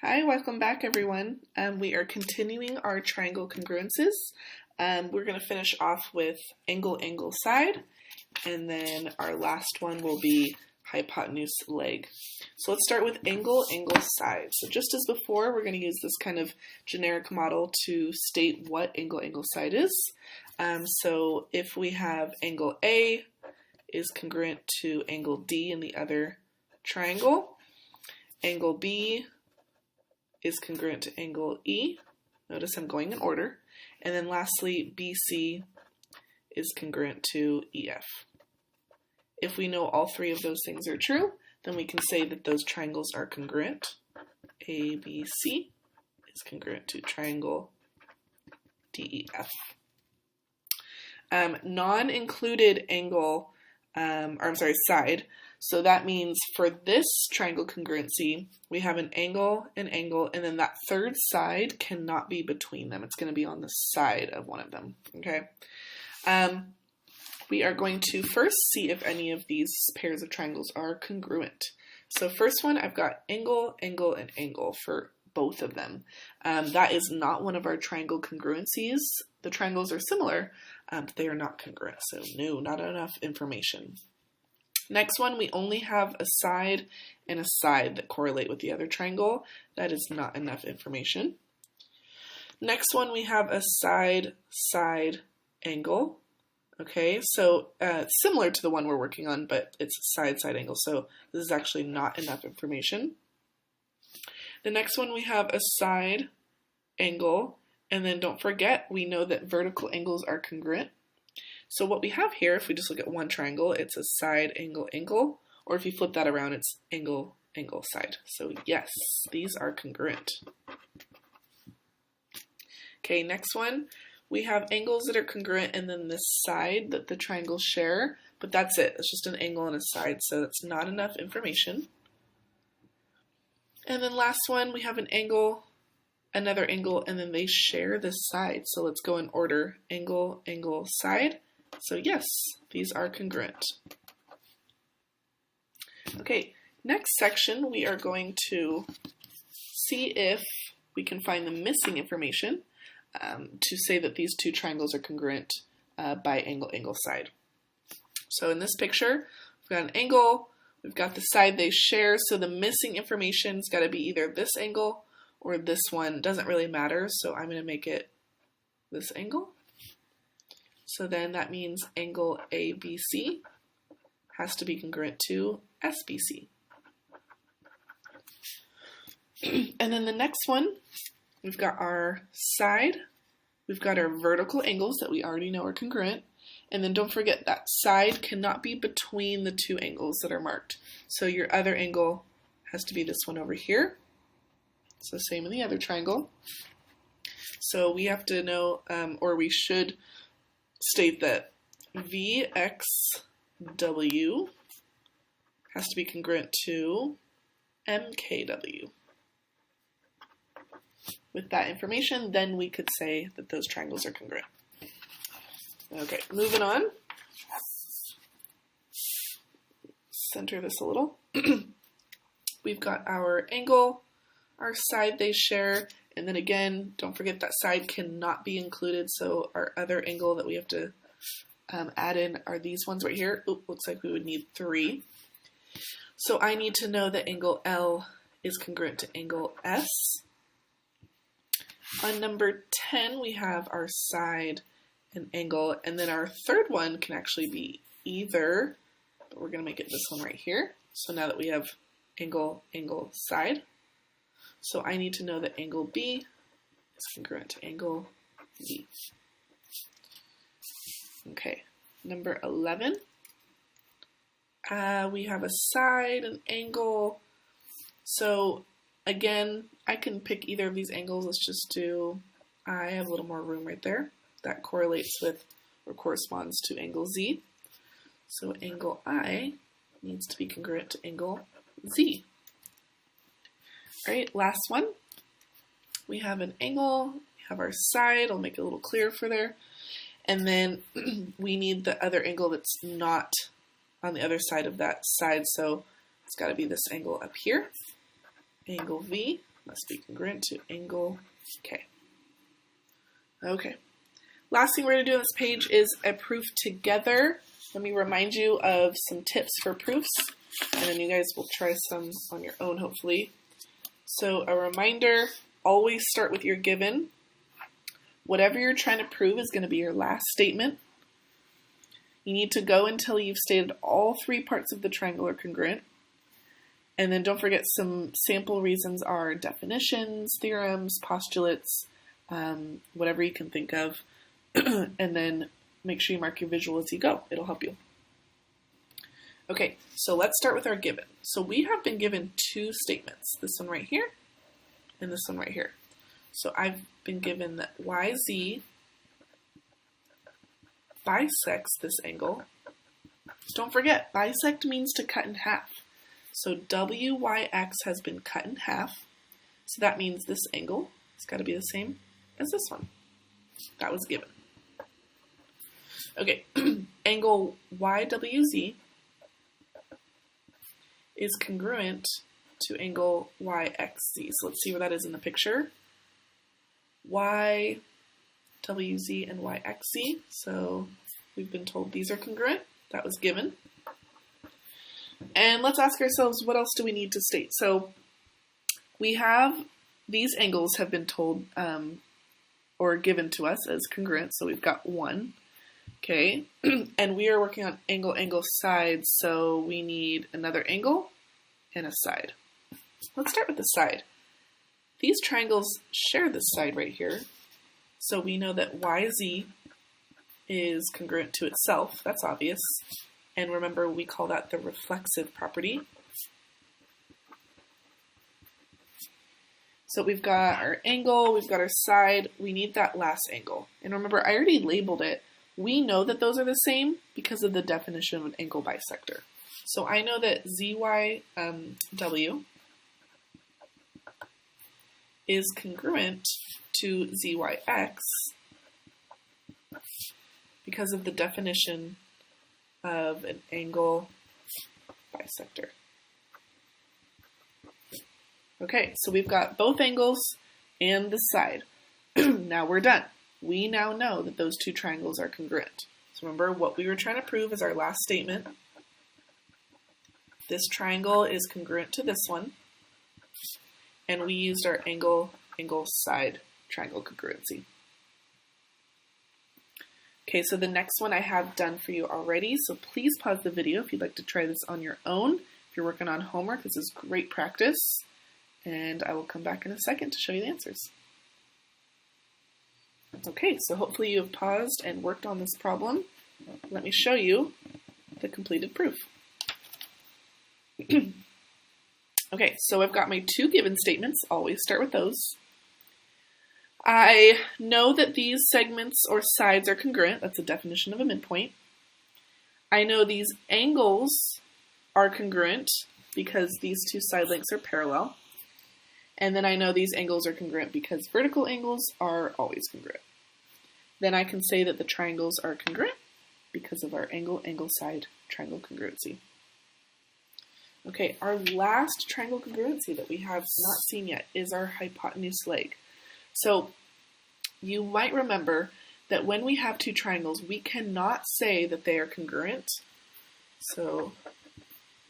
Hi, welcome back everyone. We are continuing our triangle congruences. We're going to finish off with angle, angle, side, and then our last one will be hypotenuse, leg. So let's start with angle, angle, side. So just as before, we're going to use this kind of generic model to state what angle, angle, side is. So if we have angle A is congruent to angle D in the other triangle, angle B is congruent to angle E. Notice I'm going in order. And then lastly, BC is congruent to EF. If we know all three of those things are true, then we can say that those triangles are congruent. ABC is congruent to triangle DEF. Non-included angle, side. So that means for this triangle congruency, we have an angle, and then that third side cannot be between them. It's going to be on the side of one of them, okay? We are going to first see if any of these pairs of triangles are congruent. So first one, I've got angle, angle, and angle for both of them. That is not one of our triangle congruencies. The triangles are similar, but they are not congruent, so no, not enough information. Next one, we only have a side and a side that correlate with the other triangle. That is not enough information. Next one, we have a side, side angle. Okay, so similar to the one we're working on, but it's side, side angle. So this is actually not enough information. The next one, we have a side angle. And then don't forget, we know that vertical angles are congruent. So what we have here, if we just look at one triangle, it's a side, angle, angle, or if you flip that around, it's angle, angle, side. So yes, these are congruent. Okay, next one, we have angles that are congruent and then this side that the triangles share, but that's it. It's just an angle and a side, so that's not enough information. And then last one, we have an angle, another angle, and then they share this side. So let's go in order, angle, angle, side. So yes, these are congruent. Okay, next section we are going to see if we can find the missing information to say that these two triangles are congruent by angle, angle, side. So in this picture, we've got an angle, we've got the side they share, so the missing information's got to be either this angle or this one. Doesn't really matter, so I'm going to make it this angle. So then that means angle ABC has to be congruent to SBC. And then the next one, we've got our side, we've got our vertical angles that we already know are congruent, and then don't forget that side cannot be between the two angles that are marked. So your other angle has to be this one over here. So same in the other triangle. So we have to know, or we should state that VXW has to be congruent to MKW. With that information, then we could say that those triangles are congruent. Okay, moving on. Center this a little. We've got our angle, our side they share, and then again, don't forget that side cannot be included, so our other angle that we have to add in are these ones right here. Oop, looks like we would need 3. So I need to know that angle L is congruent to angle S. On number 10, we have our side and angle, and then our third one can actually be either, but we're going to make it this one right here. So now that we have angle, angle, side, so I need to know that angle B is congruent to angle B. Okay, number 11. We have a side, an angle. So again, I can pick either of these angles. Let's just do, I have a little more room right there. That correlates with or corresponds to angle Z. So angle I needs to be congruent to angle Z. All right, last one. We have an angle, we have our side, I'll make it a little clearer for there, and then we need the other angle that's not on the other side of that side, so it's got to be this angle up here, angle V, must be congruent to angle K. Okay. Last thing we're going to do on this page is a proof together. Let me remind you of some tips for proofs, and then you guys will try some on your own, hopefully. So a reminder, always start with your given. Whatever you're trying to prove is going to be your last statement. You need to go until you've stated all three parts of the triangle are congruent. And then don't forget some sample reasons are definitions, theorems, postulates, whatever you can think of. And then make sure you mark your visual as you go. It'll help you. Okay, so let's start with our given. So we have been given two statements, this one right here and this one right here. So I've been given that YZ bisects this angle. Don't forget, bisect means to cut in half. So WYX has been cut in half. So that means this angle has got to be the same as this one. That was given. Okay, angle YWZ is congruent to angle YXZ. So let's see where that is in the picture. YWZ and YXZ. So we've been told these are congruent. That was given. And let's ask ourselves, what else do we need to state? So we have these angles have been told or given to us as congruent. So we've got one. Okay, and we are working on angle, angle, side, so we need another angle and a side. Let's start with the side. These triangles share this side right here, so we know that YZ is congruent to itself. That's obvious. And remember, we call that the reflexive property. So we've got our angle, we've got our side, we need that last angle. And remember, I already labeled it. We know that those are the same because of the definition of an angle bisector. So I know that ZYW is congruent to ZYX because of the definition of an angle bisector. Okay, so we've got both angles and the side. Now we're done. We now know that those two triangles are congruent. So remember, what we were trying to prove is our last statement. This triangle is congruent to this one. And we used our angle, angle, side triangle congruency. Okay, so the next one I have done for you already. So please pause the video if you'd like to try this on your own. If you're working on homework, this is great practice. And I will come back in a second to show you the answers. Okay, so hopefully you have paused and worked on this problem. Let me show you the completed proof. Okay, so I've got my two given statements. Always start with those. I know that these segments or sides are congruent. That's a definition of a midpoint. I know these angles are congruent because these two side lengths are parallel. And then I know these angles are congruent because vertical angles are always congruent. Then I can say that the triangles are congruent because of our angle, angle, side triangle congruency. Okay, our last triangle congruency that we have not seen yet is our hypotenuse leg. So you might remember that when we have two triangles, we cannot say that they are congruent. So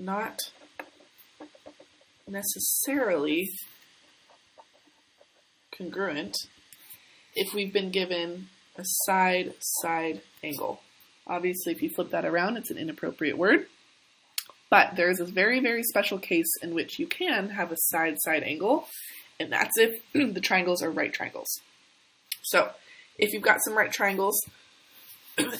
not necessarily congruent if we've been given a side-side angle. Obviously, if you flip that around, it's an inappropriate word. But there is a very, very special case in which you can have a side-side angle, and that's if the triangles are right triangles. So, if you've got some right triangles,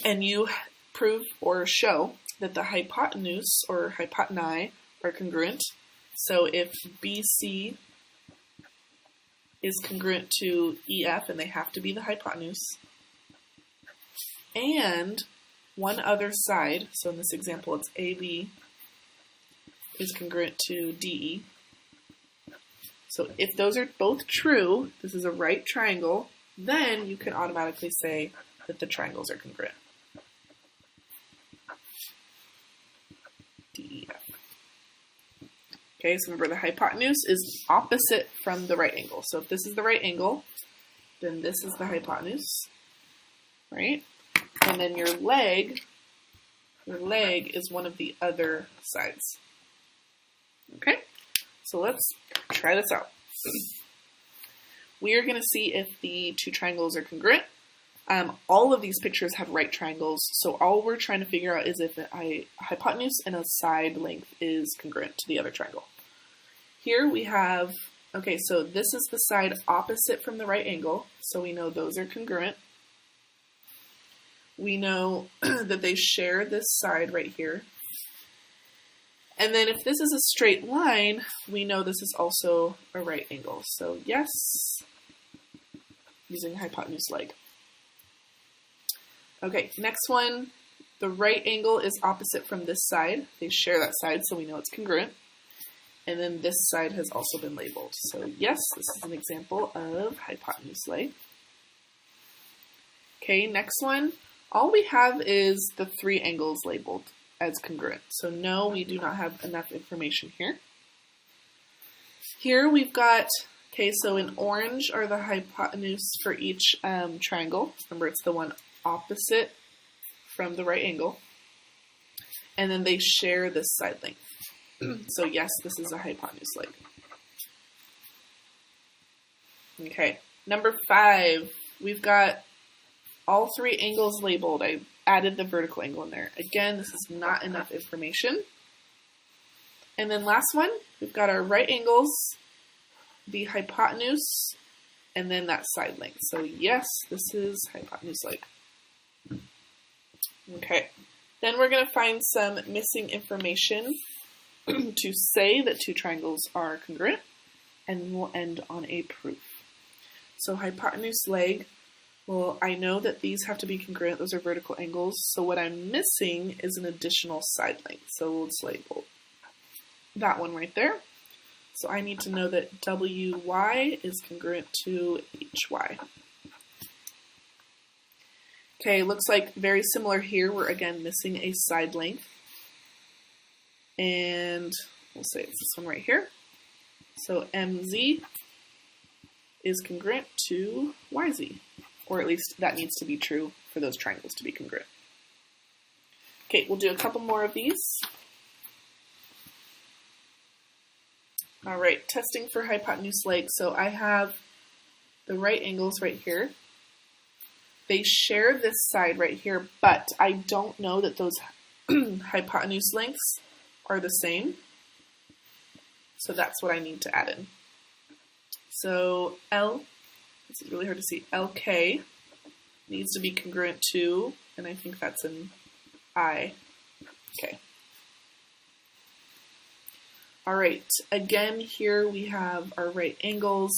and you prove or show that the hypotenuse or hypoteni are congruent, so if BC is congruent to EF, and they have to be the hypotenuse, and one other side, so in this example it's AB, is congruent to DE. So if those are both true, this is a right triangle, then you can automatically say that the triangles are congruent. DEF. Okay, so remember the hypotenuse is opposite from the right angle. So if this is the right angle, then this is the hypotenuse, right? And then your leg is one of the other sides. Okay, so let's try this out. We are going to see if the two triangles are congruent. All of these pictures have right triangles, so all we're trying to figure out is if a hypotenuse and a side length is congruent to the other triangle. Here we have, okay, so this is the side opposite from the right angle, so we know those are congruent. We know that they share this side right here. And then if this is a straight line, we know this is also a right angle. So yes, using hypotenuse leg. Okay, next one, the right angle is opposite from this side. They share that side, so we know it's congruent. And then this side has also been labeled. So yes, this is an example of hypotenuse leg. Okay, next one. All we have is the three angles labeled as congruent. So no, we do not have enough information here. Here we've got, okay, so in orange are the hypotenuse for each triangle. Remember, it's the one opposite from the right angle. And then they share this side length. So yes, this is a hypotenuse leg. Okay, number 5, we've got all three angles labeled. I added the vertical angle in there. Again, this is not enough information. And then last one, we've got our right angles, the hypotenuse, and then that side length. So yes, this is hypotenuse leg. Okay, then we're going to find some missing information to say that two triangles are congruent, and we'll end on a proof. So hypotenuse leg, well, I know that these have to be congruent. Those are vertical angles. So what I'm missing is an additional side length. So let's label that one right there. So I need to know that WY is congruent to HY. Okay, looks like very similar here. We're again missing a side length. And we'll say it's this one right here. So MZ is congruent to YZ. Or at least that needs to be true for those triangles to be congruent. Okay, we'll do a couple more of these. All right, testing for hypotenuse leg. So I have the right angles right here. They share this side right here, but I don't know that those hypotenuse lengths are the same. So that's what I need to add in. So L, this is really hard to see, LK needs to be congruent to, and I think that's an I. Okay. All right, again, here we have our right angles.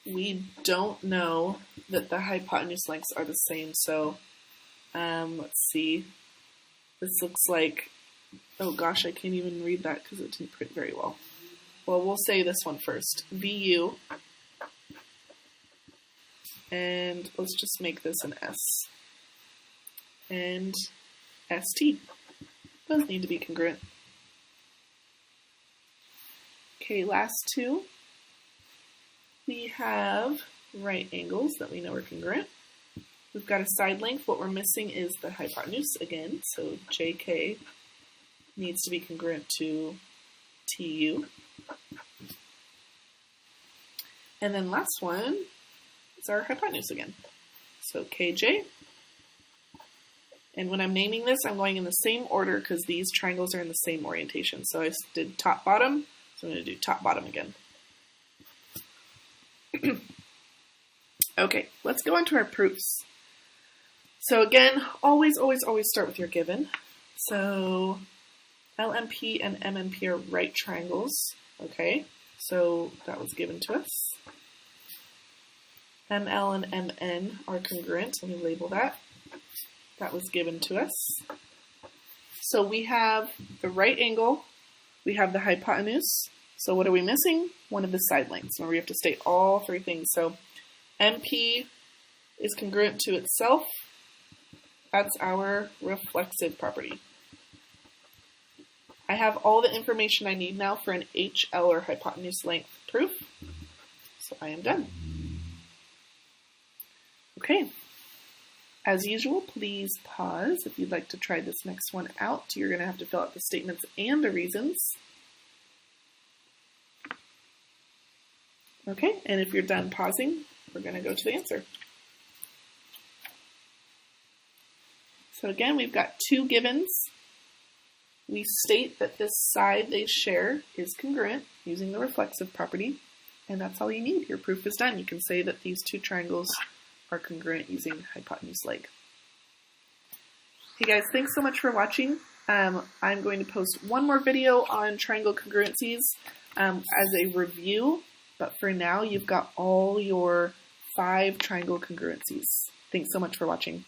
We don't know that the hypotenuse lengths are the same, so let's see. This looks like, oh gosh, I can't even read that because it didn't print very well. Well, we'll say this one first. VU. And let's just make this an S. And ST. Those need to be congruent. Okay, last two. We have right angles that we know are congruent. We've got a side length. What we're missing is the hypotenuse again. So JK needs to be congruent to TU. And then last one is our hypotenuse again. So KJ. And when I'm naming this, I'm going in the same order because these triangles are in the same orientation. So I did top, bottom. So I'm going to do top, bottom again. Okay, let's go into our proofs. So again, always start with your given. So LMP and MNP are right triangles. Okay, so that was given to us. ML and MN are congruent. Let me label that. That was given to us. So we have the right angle. We have the hypotenuse. So what are we missing? One of the side lengths. Remember, we have to state all three things. So MP is congruent to itself. That's our reflexive property. I have all the information I need now for an HL or hypotenuse length proof, so I am done. Okay, as usual, please pause if you'd like to try this next one out. You're going to have to fill out the statements and the reasons. Okay, and if you're done pausing, we're going to go to the answer. So again, we've got two givens. We state that this side they share is congruent using the reflexive property, and that's all you need. Your proof is done. You can say that these two triangles are congruent using hypotenuse leg. Hey guys, thanks so much for watching. I'm going to post one more video on triangle congruencies as a review, but for now you've got all your 5 triangle congruencies. Thanks so much for watching.